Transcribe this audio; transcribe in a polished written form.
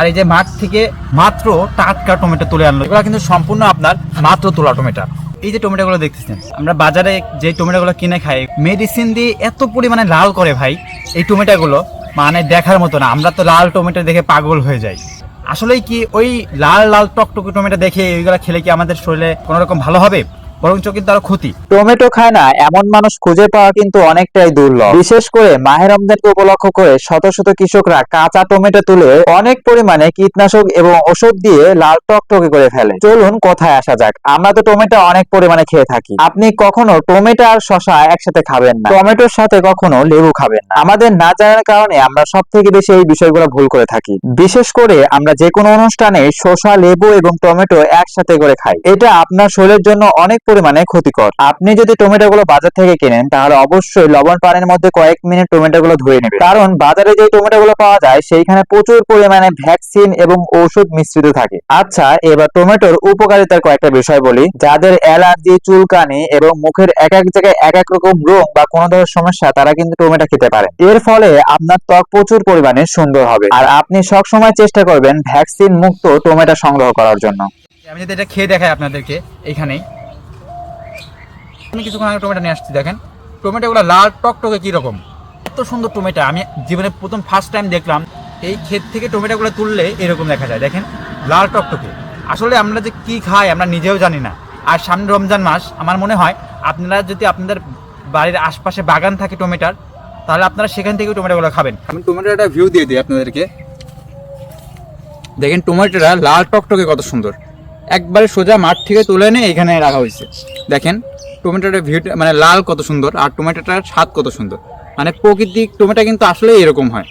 আর এই যে মাঠ থেকে মাত্র টাটকা টমেটো তুলে আনলো, এগুলো কিন্তু সম্পূর্ণ আপনার মাত্র তোলা টমেটো। এই যে টমেটোগুলো দেখতেছেন, আমরা বাজারে যে টমেটোগুলো কিনে খাই মেডিসিন দিয়ে এত পরিমাণে লাল করে ভাই এই টমেটোগুলো, মানে দেখার মতো না। আমরা তো লাল টমেটো দেখে পাগল হয়ে যাই। আসলে কি ওই লাল লাল টকটকে টমেটো দেখে ওইগুলো খেলে কি আমাদের শরীরে কোনো রকম ভালো হবে? বরঞ্চ কিন্তু আরো ক্ষতি। টমেটো খায় না এমন মানুষ খুঁজে পাওয়া কিন্তু অনেকটাই দুর্লভ। বিশেষ করে মাহে রমজানকে উপলক্ষ করে শত শত কৃষকরা কাঁচা টমেটো তুলে অনেক পরিমাণে কীটনাশক এবং ওষুধ দিয়ে লাল টকটকে করে ফেলে। চলুন কথায় আসা যাক। আমরা তো টমেটো অনেক পরিমাণে খেয়ে থাকি। আপনি কখনো টমেটো আর শসা একসাথে খাবেন না, টমেটোর সাথে কখনো লেবু খাবেন না। আমাদের না জানার কারণে আমরা সব থেকে বেশি এই বিষয়গুলো ভুল করে থাকি। বিশেষ করে আমরা যে কোনো অনুষ্ঠানে শসা, লেবু এবং টমেটো একসাথে করে খাই। এটা আপনার শরীরের জন্য অনেক পরিমাণে ক্ষতিকর। আপনি যদি টমেটো গুলো বাজার থেকে কেনেন তাহলে অবশ্যই লবণ পানির মধ্যে কয়েক মিনিট টমেটো গুলো ধুয়ে নেবেন, কারণ বাজারে যে টমেটো গুলো পাওয়া যায় সেইখানে প্রচুর পরিমাণে ভ্যাকসিন এবং ঔষধ মিশ্রিত থাকে। আচ্ছা, এবার টমেটোর উপকারিতার কয়েকটা বিষয় বলি। যাদের অ্যালার্জি, চুলকানি এবং মুখের এক এক জায়গায় এক এক রকম রোগ বা কোনো ধরনের সমস্যা, তারা কিন্তু টমেটো খেতে পারে। এর ফলে আপনার ত্বক প্রচুর পরিমাণে সুন্দর হবে। আর আপনি সবসময় চেষ্টা করবেন ভ্যাকসিন মুক্ত টমেটো সংগ্রহ করার জন্য। আমি যদি এটা খেয়ে দেখাই আপনাদেরকে, এইখানেই আমি কিছুক্ষণ আগে টমেটো নিয়ে আসছি, দেখেন টমেটোগুলো লাল টকটকে কীরকম, এত সুন্দর টমেটো। আমি জীবনে প্রথম ফার্স্ট টাইম দেখলাম এই ক্ষেত থেকে টমেটোগুলো তুললে এরকম দেখা যায়, দেখেন লাল টকটকে। আসলে আমরা যে কি খাই আমরা নিজেও জানি না। আর সামনে রমজান মাস, আমার মনে হয় আপনারা যদি আপনাদের বাড়ির আশপাশে বাগান থাকে টমেটোর, তাহলে আপনারা সেখান থেকেও টমেটোগুলো খাবেন। আমি টমেটোর একটা ভিউ দিয়ে দিই আপনাদেরকে। দেখেন টমেটোটা লাল টকটকে কত সুন্দর, একবারে সোজা মাঠ থেকে তুলে এনে এখানে রাখা হয়েছে। দেখেন টমেটোটার ভিউটা মানে লাল কত সুন্দর, আর টমেটোটার স্বাদ কত সুন্দর। মানে প্রকৃতিক টমেটো কিন্তু আসলে এরকম হয়।